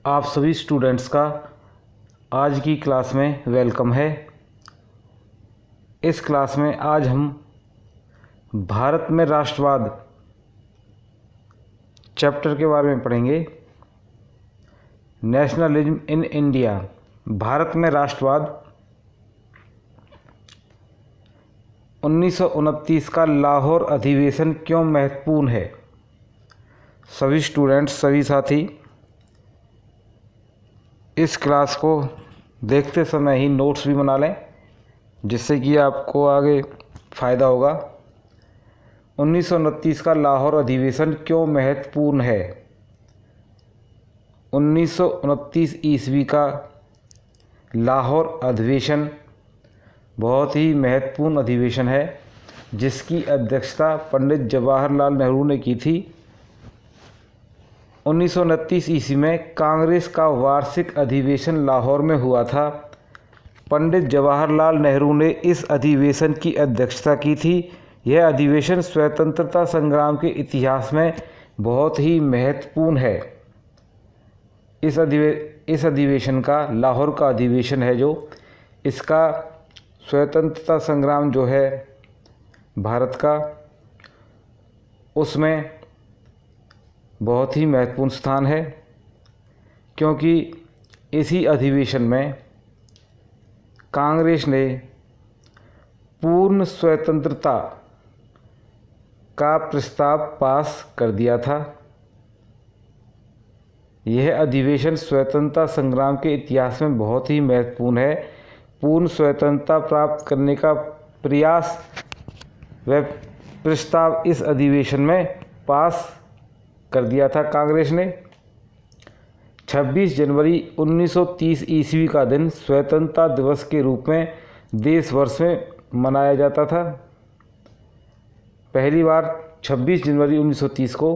आप सभी स्टूडेंट्स का आज की क्लास में वेलकम है। इस क्लास में आज हम भारत में राष्ट्रवाद चैप्टर के बारे में पढ़ेंगे। नेशनलिज्म इन इंडिया, भारत में राष्ट्रवाद। 1929 का लाहौर अधिवेशन क्यों महत्वपूर्ण है? सभी स्टूडेंट्स, सभी साथी इस क्लास को देखते समय ही नोट्स भी बना लें, जिससे कि आपको आगे फ़ायदा होगा। 1929 का लाहौर अधिवेशन क्यों महत्वपूर्ण है? 1929 ईस्वी का लाहौर अधिवेशन बहुत ही महत्वपूर्ण अधिवेशन है, जिसकी अध्यक्षता पंडित जवाहरलाल नेहरू ने की थी। 1929 ईस्वी में कांग्रेस का वार्षिक अधिवेशन लाहौर में हुआ था। पंडित जवाहरलाल नेहरू ने इस अधिवेशन की अध्यक्षता की थी। यह अधिवेशन स्वतंत्रता संग्राम के इतिहास में बहुत ही महत्वपूर्ण है। इस अधिवेशन का, लाहौर का अधिवेशन है जो, इसका स्वतंत्रता संग्राम जो है भारत का, उसमें बहुत ही महत्वपूर्ण स्थान है, क्योंकि इसी अधिवेशन में कांग्रेस ने पूर्ण स्वतंत्रता का प्रस्ताव पास कर दिया था। यह अधिवेशन स्वतंत्रता संग्राम के इतिहास में बहुत ही महत्वपूर्ण है। पूर्ण स्वतंत्रता प्राप्त करने का प्रयास व प्रस्ताव इस अधिवेशन में पास कर दिया था कांग्रेस ने। 26 जनवरी 1930 ईस्वी का दिन स्वतंत्रता दिवस के रूप में देश वर्ष में मनाया जाता था। पहली बार 26 जनवरी 1930 को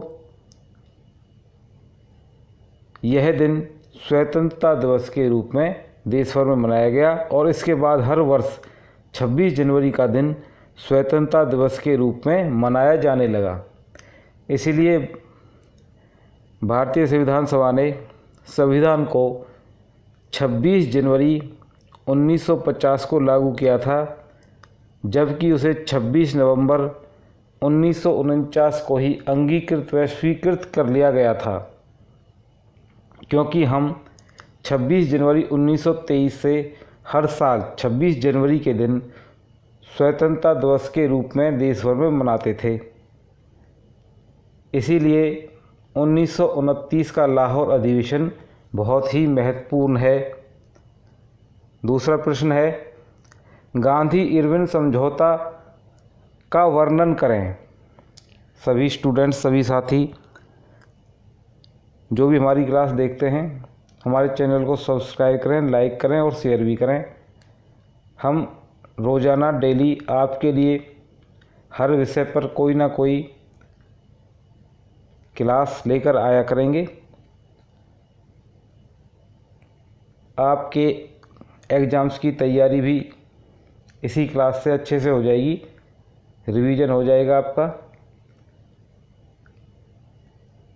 यह दिन स्वतंत्रता दिवस के रूप में देश भर में मनाया गया, और इसके बाद हर वर्ष 26 जनवरी का दिन स्वतंत्रता दिवस के रूप में मनाया जाने लगा। इसीलिए भारतीय संविधान सभा ने संविधान को 26 जनवरी 1950 को लागू किया था, जबकि उसे 26 नवंबर 1949 को ही अंगीकृत व स्वीकृत कर लिया गया था, क्योंकि हम 26 जनवरी 1923 से हर साल 26 जनवरी के दिन स्वतंत्रता दिवस के रूप में देश भर में मनाते थे। इसीलिए 1929 का लाहौर अधिवेशन बहुत ही महत्वपूर्ण है। दूसरा प्रश्न है, गांधी इरविन समझौता का वर्णन करें। सभी स्टूडेंट्स, सभी साथी जो भी हमारी क्लास देखते हैं, हमारे चैनल को सब्सक्राइब करें, लाइक करें और शेयर भी करें। हम रोज़ाना डेली आपके लिए हर विषय पर कोई ना कोई क्लास लेकर आया करेंगे। आपके एग्ज़ाम्स की तैयारी भी इसी क्लास से अच्छे से हो जाएगी, रिवीजन हो जाएगा आपका।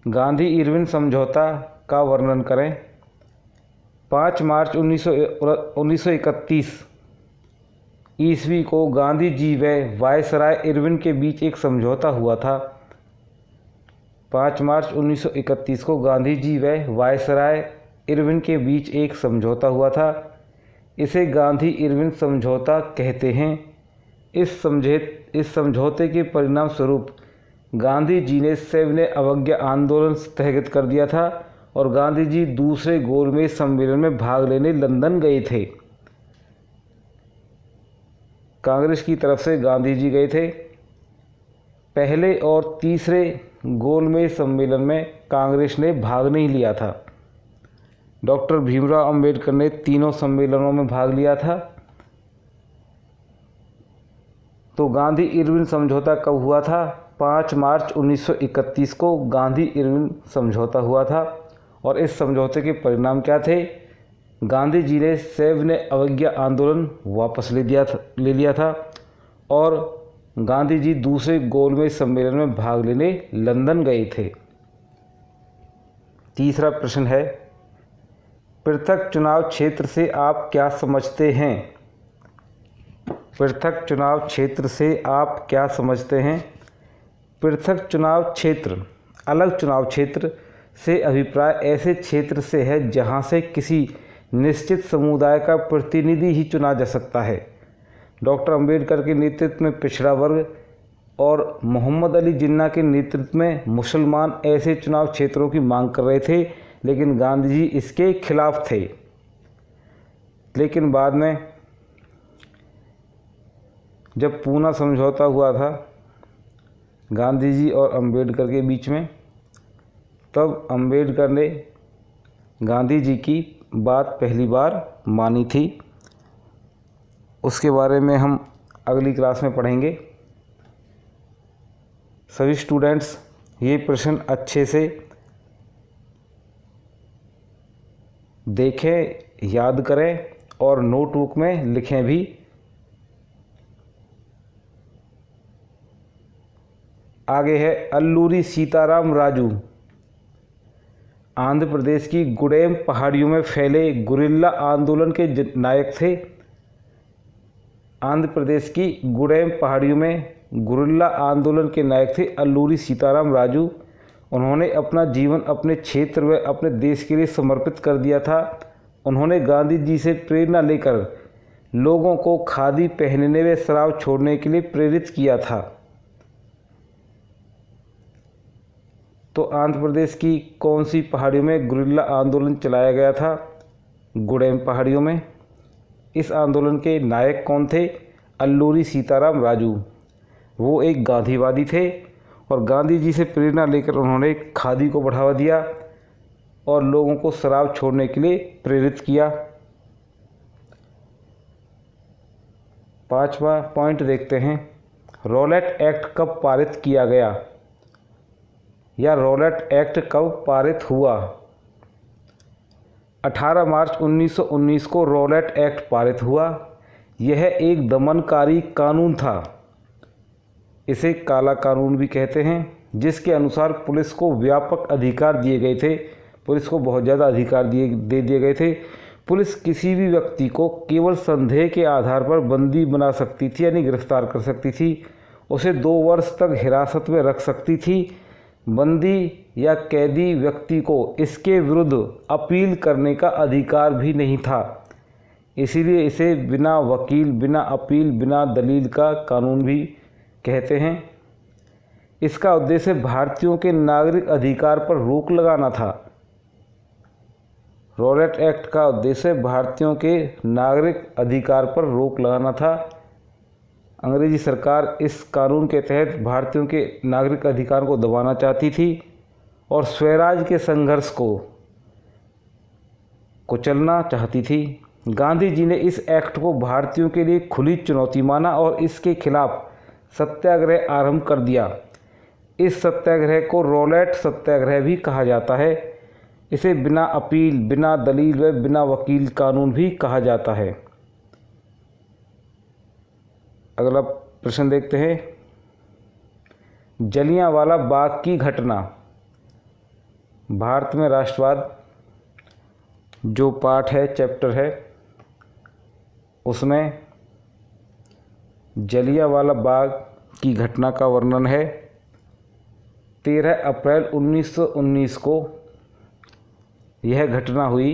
गांधी इरविन समझौता का वर्णन करें। 5 मार्च 1931 ईस्वी को गांधी जी व वायसराय इरविन के बीच एक समझौता हुआ था। 5 मार्च 1931 को गांधी जी व वायसराय इरविन के बीच एक समझौता हुआ था। इसे गांधी इरविन समझौता कहते हैं। इस समझौते के परिणाम स्वरूप गांधी जी ने सविनय अवज्ञा आंदोलन स्थगित कर दिया था, और गांधी जी दूसरे गोलमेज सम्मेलन में भाग लेने लंदन गए थे। कांग्रेस की तरफ से गांधी जी गए थे। पहले और तीसरे गोलमेज सम्मेलन में कांग्रेस ने भाग नहीं लिया था। डॉक्टर भीमराव अंबेडकर ने तीनों सम्मेलनों में भाग लिया था। तो गांधी इरविन समझौता कब हुआ था? 5 मार्च 1931 को गांधी इरविन समझौता हुआ था, और इस समझौते के परिणाम क्या थे? गांधी जी ने सविनय अवज्ञा आंदोलन वापस ले लिया था, और गांधी जी दूसरे गोलमेज सम्मेलन में भाग लेने लंदन गए थे। तीसरा प्रश्न है, पृथक चुनाव क्षेत्र से आप क्या समझते हैं? पृथक चुनाव क्षेत्र से आप क्या समझते हैं? पृथक चुनाव क्षेत्र, अलग चुनाव क्षेत्र से अभिप्राय ऐसे क्षेत्र से है जहां से किसी निश्चित समुदाय का प्रतिनिधि ही चुना जा सकता है। डॉक्टर अंबेडकर के नेतृत्व में पिछड़ा वर्ग और मोहम्मद अली जिन्ना के नेतृत्व में मुसलमान ऐसे चुनाव क्षेत्रों की मांग कर रहे थे, लेकिन गांधी जी इसके खिलाफ थे। लेकिन बाद में जब पूना समझौता हुआ था गांधी जी और अंबेडकर के बीच में, तब अंबेडकर ने गांधी जी की बात पहली बार मानी थी। उसके बारे में हम अगली क्लास में पढ़ेंगे। सभी स्टूडेंट्स ये प्रश्न अच्छे से देखें, याद करें और नोटबुक में लिखें भी। आगे है अल्लूरी सीताराम राजू। आंध्र प्रदेश की गुडेम पहाड़ियों में फैले गुरिल्ला आंदोलन के नायक थे। आंध्र प्रदेश की गुडेम पहाड़ियों में गुरिल्ला आंदोलन के नायक थे अल्लूरी सीताराम राजू। उन्होंने अपना जीवन अपने क्षेत्र व अपने देश के लिए समर्पित कर दिया था। उन्होंने गांधी जी से प्रेरणा लेकर लोगों को खादी पहनने व शराब छोड़ने के लिए प्रेरित किया था। तो आंध्र प्रदेश की कौन सी पहाड़ियों में गुरिल्ला आंदोलन चलाया गया था? गुडेम पहाड़ियों में। इस आंदोलन के नायक कौन थे? अल्लूरी सीताराम राजू। वो एक गांधीवादी थे और गांधी जी से प्रेरणा लेकर उन्होंने खादी को बढ़ावा दिया और लोगों को शराब छोड़ने के लिए प्रेरित किया। 5वां पॉइंट देखते हैं, रॉलेट एक्ट कब पारित किया गया या रॉलेट एक्ट कब पारित हुआ? 18 मार्च 1919 को रॉलेट एक्ट पारित हुआ। यह एक दमनकारी कानून था, इसे काला कानून भी कहते हैं, जिसके अनुसार पुलिस को व्यापक अधिकार दिए गए थे। पुलिस को बहुत ज़्यादा अधिकार दे दिए गए थे। पुलिस किसी भी व्यक्ति को केवल संदेह के आधार पर बंदी बना सकती थी, यानी गिरफ्तार कर सकती थी। उसे 2 वर्ष तक हिरासत में रख सकती थी। बंदी या कैदी व्यक्ति को इसके विरुद्ध अपील करने का अधिकार भी नहीं था। इसीलिए इसे बिना वकील, बिना अपील, बिना दलील का कानून भी कहते हैं। इसका उद्देश्य भारतीयों के नागरिक अधिकार पर रोक लगाना था। रॉलेट एक्ट का उद्देश्य भारतीयों के नागरिक अधिकार पर रोक लगाना था। अंग्रेजी सरकार इस कानून के तहत भारतीयों के नागरिक अधिकार को दबाना चाहती थी और स्वराज के संघर्ष को कुचलना चाहती थी। गांधी जी ने इस एक्ट को भारतीयों के लिए खुली चुनौती माना और इसके खिलाफ सत्याग्रह आरंभ कर दिया। इस सत्याग्रह को रॉलेट सत्याग्रह भी कहा जाता है। इसे बिना अपील, बिना दलील व बिना वकील कानून भी कहा जाता है। अगला प्रश्न देखते हैं, जलियांवाला बाग की घटना। भारत में राष्ट्रवाद जो पाठ है, चैप्टर है, उसमें जलियांवाला बाग की घटना का वर्णन है। 13 अप्रैल 1919 को यह घटना हुई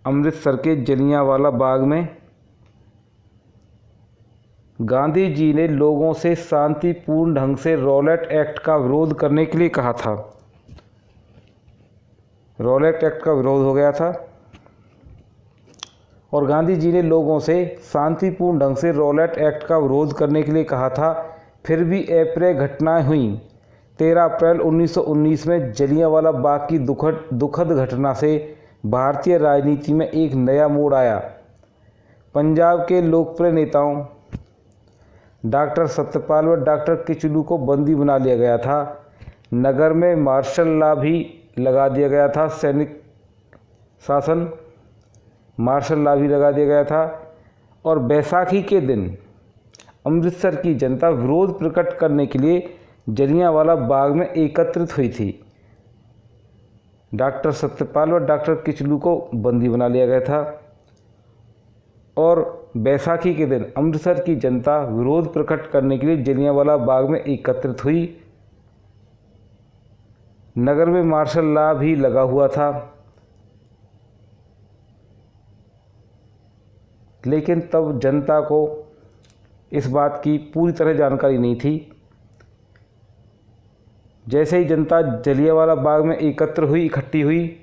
अमृतसर के जलियांवाला बाग में। गांधी जी ने लोगों से शांतिपूर्ण ढंग से रॉलेट एक्ट का विरोध करने के लिए कहा था। रॉलेट एक्ट का विरोध हो गया था और गांधी जी ने लोगों से शांतिपूर्ण ढंग से रॉलेट एक्ट का विरोध करने के लिए कहा था। फिर भी अप्रिय घटनाएं हुईं। 13 अप्रैल 1919 में जलियांवाला बाग की दुखद घटना से भारतीय राजनीति में एक नया मोड़ आया। पंजाब के लोकप्रिय नेताओं डॉक्टर सत्यपाल व डॉक्टर किचलू को बंदी बना लिया गया था। नगर में मार्शल लॉ भी लगा दिया गया था। सैनिक शासन, मार्शल लॉ भी लगा दिया गया था। और बैसाखी के दिन अमृतसर की जनता विरोध प्रकट करने के लिए जलियांवाला बाग में एकत्रित हुई थी। डॉक्टर सत्यपाल व डॉक्टर किचलू को बंदी बना लिया गया था। और बैसाखी के दिन अमृतसर की जनता विरोध प्रकट करने के लिए जलियांवाला बाग में एकत्रित हुई। नगर में मार्शल लॉ भी लगा हुआ था, लेकिन तब जनता को इस बात की पूरी तरह जानकारी नहीं थी। जैसे ही जनता जलियांवाला बाग में इकट्ठी हुई,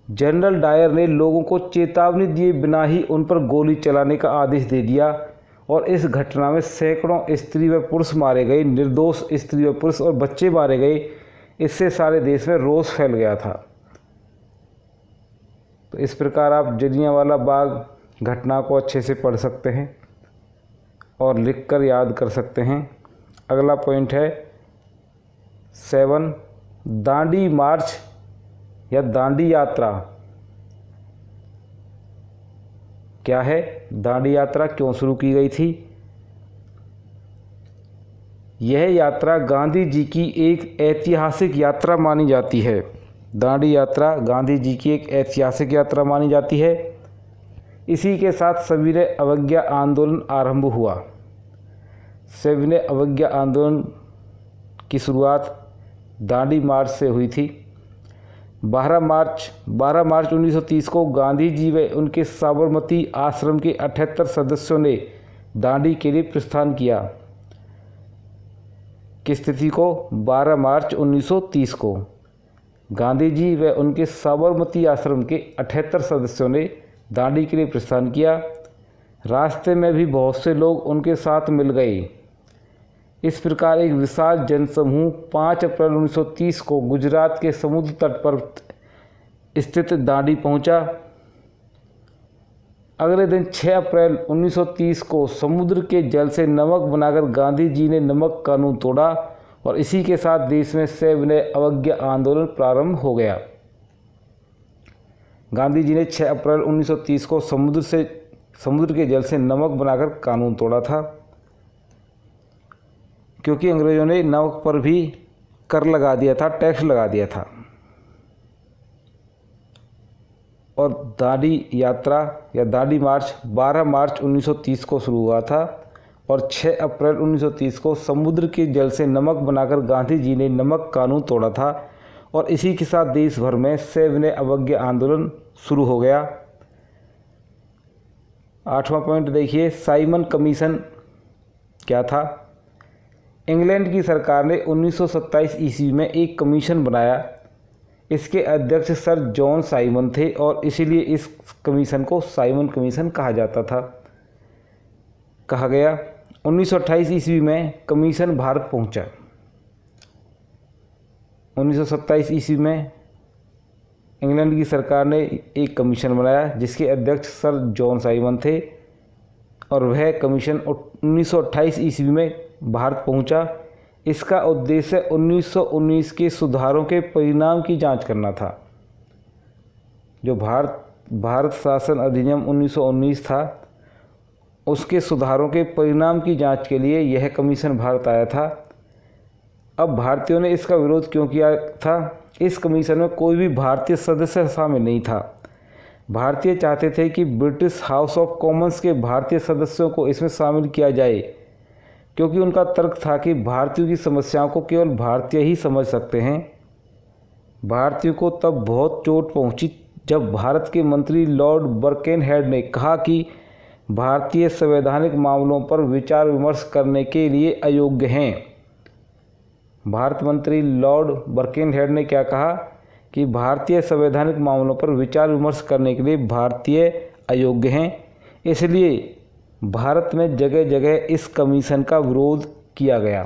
जनरल डायर ने लोगों को चेतावनी दिए बिना ही उन पर गोली चलाने का आदेश दे दिया और इस घटना में सैकड़ों स्त्री व पुरुष मारे गए, निर्दोष स्त्री व पुरुष और बच्चे मारे गए। इससे सारे देश में रोष फैल गया था। तो इस प्रकार आप जलियांवाला बाग घटना को अच्छे से पढ़ सकते हैं और लिखकर याद कर सकते हैं। अगला पॉइंट है 7, दांडी मार्च या दांडी यात्रा क्या है? दांडी यात्रा क्यों शुरू की गई थी? यह यात्रा गांधी जी की एक ऐतिहासिक यात्रा मानी जाती है। दांडी यात्रा गांधी जी की एक ऐतिहासिक यात्रा मानी जाती है। इसी के साथ सविनय अवज्ञा आंदोलन आरंभ हुआ। सविनय अवज्ञा आंदोलन की शुरुआत दांडी मार्च से हुई थी। 12 मार्च 1930 को गांधी जी व उनके साबरमती आश्रम के 78 सदस्यों ने दांडी के लिए प्रस्थान किया। किस तिथि को? 12 मार्च 1930 को गांधी जी व उनके साबरमती आश्रम के 78 सदस्यों ने दांडी के लिए प्रस्थान किया। रास्ते में भी बहुत से लोग उनके साथ मिल गए। इस प्रकार एक विशाल जनसमूह 5 अप्रैल 1930 को गुजरात के समुद्र तट पर स्थित दांडी पहुंचा। अगले दिन 6 अप्रैल 1930 को समुद्र के जल से नमक बनाकर गांधी जी ने नमक कानून तोड़ा और इसी के साथ देश में सविनय अवज्ञा आंदोलन प्रारंभ हो गया। गांधी जी ने 6 अप्रैल 1930 को समुद्र के जल से नमक बनाकर कानून तोड़ा था, क्योंकि अंग्रेज़ों ने नमक पर भी कर लगा दिया था, टैक्स लगा दिया था। और दांडी यात्रा या दांडी मार्च 12 मार्च 1930 को शुरू हुआ था और 6 अप्रैल 1930 को समुद्र के जल से नमक बनाकर गांधी जी ने नमक कानून तोड़ा था और इसी के साथ देश भर में सविनय अवज्ञा आंदोलन शुरू हो गया। 8वां पॉइंट देखिए, साइमन कमीशन क्या था? इंग्लैंड की सरकार ने 1927 ईस्वी में एक कमीशन बनाया। इसके अध्यक्ष सर जॉन साइमन थे और इसीलिए इस कमीशन को साइमन कमीशन कहा गया। 1928 ईस्वी में कमीशन भारत पहुंचा। 1927 ईस्वी में इंग्लैंड की सरकार ने एक कमीशन बनाया जिसके अध्यक्ष सर जॉन साइमन थे और वह कमीशन 1928 ईस्वी में भारत पहुंचा। इसका उद्देश्य 1919 के सुधारों के परिणाम की जांच करना था। जो भारत शासन अधिनियम 1919 था, उसके सुधारों के परिणाम की जांच के लिए यह कमीशन भारत आया था। अब भारतीयों ने इसका विरोध क्यों किया था? इस कमीशन में कोई भी भारतीय सदस्य शामिल नहीं था। भारतीय चाहते थे कि ब्रिटिश हाउस ऑफ कॉमन्स के भारतीय सदस्यों को इसमें शामिल किया जाए, क्योंकि उनका तर्क था कि भारतीयों की समस्याओं को केवल भारतीय ही समझ सकते हैं। भारतीयों को तब बहुत चोट पहुंची जब भारत के मंत्री लॉर्ड बर्केनहेड ने कहा कि भारतीय संवैधानिक मामलों पर विचार विमर्श करने के लिए अयोग्य हैं। भारत मंत्री लॉर्ड बर्केनहेड ने क्या कहा कि भारतीय संवैधानिक मामलों पर विचार विमर्श करने के लिए भारतीय अयोग्य हैं। इसलिए भारत में जगह जगह इस कमीशन का विरोध किया गया।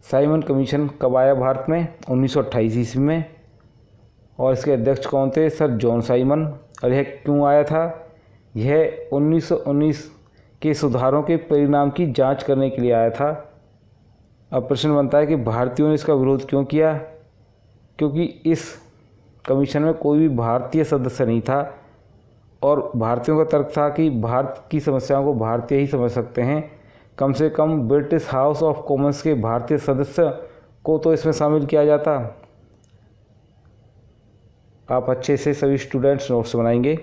साइमन कमीशन कब आया भारत में? 1928 ईस्वी में। और इसके अध्यक्ष कौन थे? Sir John Simon. और यह क्यों आया था? यह 1919 के सुधारों के परिणाम की जांच करने के लिए आया था। अब प्रश्न बनता है कि भारतीयों ने इसका विरोध क्यों किया? क्योंकि इस कमीशन में कोई भी भारतीय सदस्य नहीं था और भारतीयों का तर्क था कि भारत की समस्याओं को भारतीय ही समझ सकते हैं। कम से कम ब्रिटिश हाउस ऑफ कॉमन्स के भारतीय सदस्य को तो इसमें शामिल किया जाता। आप अच्छे से सभी स्टूडेंट्स नोट्स बनाएंगे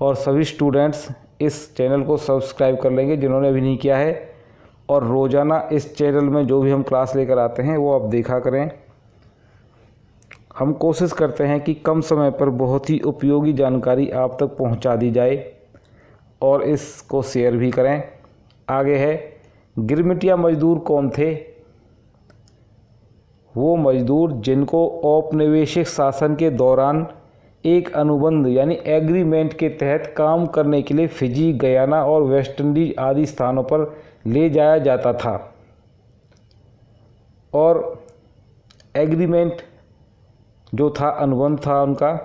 और सभी स्टूडेंट्स इस चैनल को सब्सक्राइब कर लेंगे जिन्होंने अभी नहीं किया है, और रोज़ाना इस चैनल में जो भी हम क्लास लेकर आते हैं वो आप देखा करें। हम कोशिश करते हैं कि कम समय पर बहुत ही उपयोगी जानकारी आप तक पहुंचा दी जाए और इसको शेयर भी करें। आगे है, गिरमिटिया मजदूर कौन थे? वो मजदूर जिनको औपनिवेशिक शासन के दौरान एक अनुबंध यानी एग्रीमेंट के तहत काम करने के लिए फिजी, गयाना और वेस्ट इंडीज आदि स्थानों पर ले जाया जाता था, और एग्रीमेंट जो था, अनुबंध था उनका,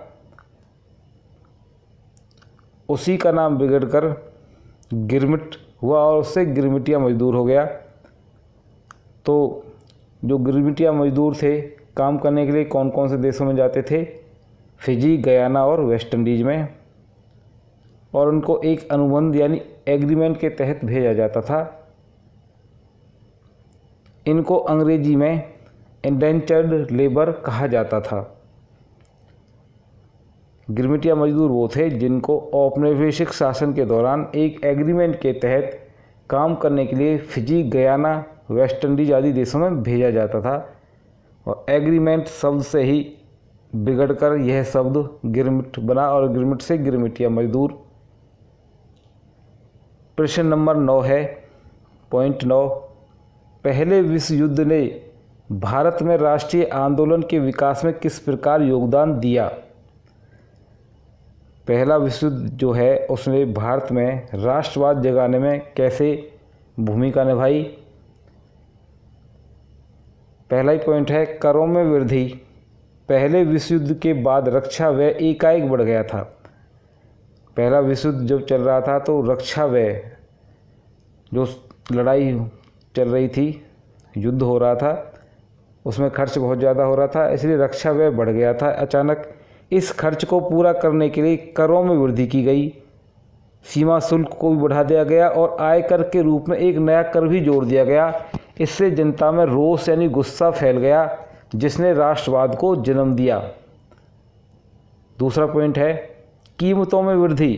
उसी का नाम बिगड़कर गिरमिट हुआ और उससे गिरमिटिया मजदूर हो गया। तो जो गिरमिटिया मजदूर थे काम करने के लिए कौन कौन से देशों में जाते थे? फिजी, गयाना और वेस्ट इंडीज में, और उनको एक अनुबंध यानी एग्रीमेंट के तहत भेजा जाता था। इनको अंग्रेजी में इंडेंचर्ड लेबर कहा जाता था। गिरमिटिया मजदूर वो थे जिनको औपनिवेशिक शासन के दौरान एक एग्रीमेंट के तहत काम करने के लिए फिजी, गयाना, वेस्ट इंडीज आदि देशों में भेजा जाता था, और एग्रीमेंट शब्द से ही बिगड़कर यह शब्द गिरमिट बना और गिरमिट से गिरमिटिया मजदूर। प्रश्न नंबर 9 है, पॉइंट 9, पहले विश्व युद्ध ने भारत में राष्ट्रीय आंदोलन के विकास में किस प्रकार योगदान दिया? पहला विश्व युद्ध जो है उसने भारत में राष्ट्रवाद जगाने में कैसे भूमिका निभाई? पहला ही पॉइंट है, करों में वृद्धि। पहले विश्व युद्ध के बाद रक्षा व्यय एकाएक बढ़ गया था। पहला विश्व युद्ध जब चल रहा था तो रक्षा व्यय, जो लड़ाई चल रही थी, युद्ध हो रहा था, उसमें खर्च बहुत ज़्यादा हो रहा था, इसलिए रक्षा व्यय बढ़ गया था अचानक। इस खर्च को पूरा करने के लिए करों में वृद्धि की गई, सीमा शुल्क को भी बढ़ा दिया गया और आयकर के रूप में एक नया कर भी जोड़ दिया गया। इससे जनता में रोष यानी गुस्सा फैल गया, जिसने राष्ट्रवाद को जन्म दिया। दूसरा पॉइंट है, कीमतों में वृद्धि।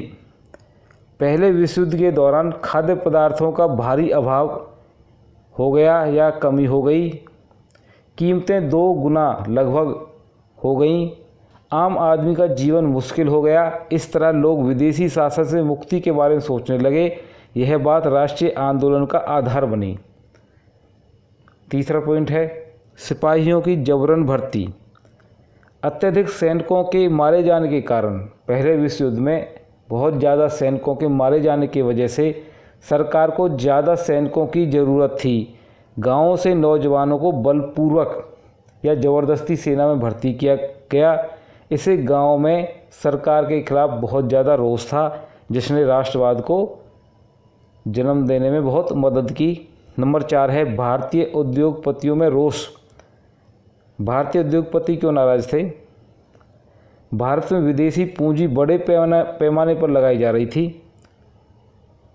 पहले विश्व युद्ध के दौरान खाद्य पदार्थों का भारी अभाव हो गया या कमी हो गई, कीमतें 2 गुना लगभग हो गईं, आम आदमी का जीवन मुश्किल हो गया। इस तरह लोग विदेशी शासन से मुक्ति के बारे में सोचने लगे। यह बात राष्ट्रीय आंदोलन का आधार बनी। तीसरा पॉइंट है, सिपाहियों की जबरन भर्ती। अत्यधिक सैनिकों के मारे जाने के कारण पहले विश्व युद्ध में बहुत ज़्यादा सैनिकों के मारे जाने की वजह से सरकार को ज़्यादा सैनिकों की ज़रूरत थी। गांवों से नौजवानों को बलपूर्वक या ज़बरदस्ती सेना में भर्ती किया गया। इसे गांव में सरकार के खिलाफ बहुत ज़्यादा रोष था, जिसने राष्ट्रवाद को जन्म देने में बहुत मदद की। नंबर 4 है, भारतीय उद्योगपतियों में रोष। भारतीय उद्योगपति क्यों नाराज थे? भारत में विदेशी पूंजी बड़े पैमाने पर लगाई जा रही थी।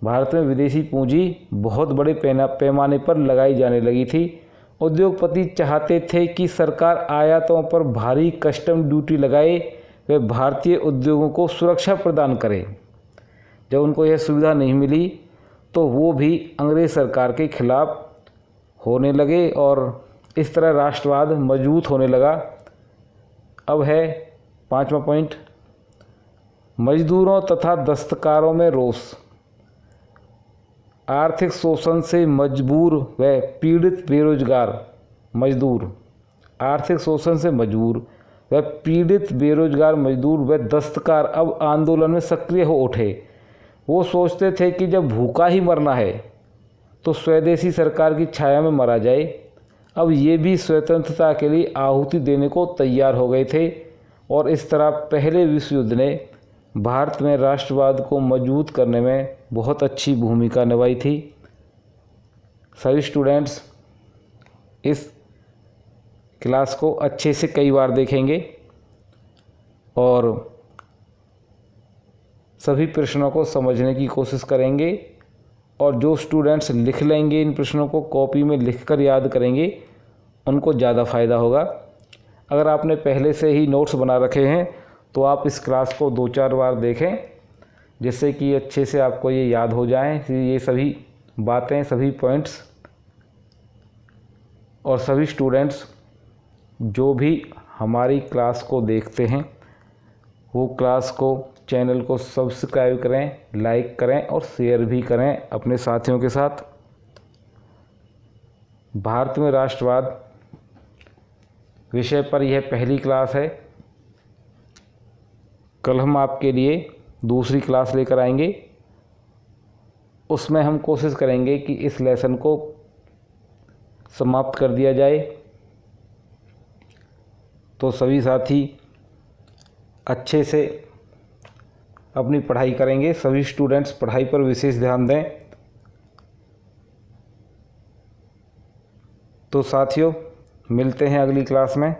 भारत में विदेशी पूंजी बहुत बड़े पैमाने पर लगाई जाने लगी थी। उद्योगपति चाहते थे कि सरकार आयातों पर भारी कस्टम ड्यूटी लगाए, वे भारतीय उद्योगों को सुरक्षा प्रदान करे। जब उनको यह सुविधा नहीं मिली तो वो भी अंग्रेज सरकार के खिलाफ होने लगे और इस तरह राष्ट्रवाद मजबूत होने लगा। अब है 5वां पॉइंट, मजदूरों तथा दस्तकारों में रोष। आर्थिक शोषण से मजबूर व पीड़ित बेरोजगार मजदूर, आर्थिक शोषण से मजबूर व पीड़ित बेरोजगार मजदूर व दस्तकार अब आंदोलन में सक्रिय हो उठे। वो सोचते थे कि जब भूखा ही मरना है तो स्वदेशी सरकार की छाया में मरा जाए। अब ये भी स्वतंत्रता के लिए आहुति देने को तैयार हो गए थे और इस तरह पहले विश्व युद्ध ने भारत में राष्ट्रवाद को मजबूत करने में बहुत अच्छी भूमिका निभाई थी। सभी स्टूडेंट्स इस क्लास को अच्छे से कई बार देखेंगे और सभी प्रश्नों को समझने की कोशिश करेंगे और जो स्टूडेंट्स लिख लेंगे इन प्रश्नों को कॉपी में लिखकर याद करेंगे उनको ज़्यादा फ़ायदा होगा। अगर आपने पहले से ही नोट्स बना रखे हैं तो आप इस क्लास को 2-4 बार देखें, जिससे कि अच्छे से आपको ये याद हो जाए ये सभी बातें, सभी पॉइंट्स। और सभी स्टूडेंट्स जो भी हमारी क्लास को देखते हैं वो क्लास को, चैनल को सब्सक्राइब करें, लाइक करें और शेयर भी करें अपने साथियों के साथ। भारत में राष्ट्रवाद विषय पर यह पहली क्लास है। कल हम आपके लिए दूसरी क्लास लेकर आएंगे। उसमें हम कोशिश करेंगे कि इस लेसन को समाप्त कर दिया जाए। तो सभी साथी अच्छे से अपनी पढ़ाई करेंगे। सभी स्टूडेंट्स पढ़ाई पर विशेष ध्यान दें। तो साथियों, मिलते हैं अगली क्लास में।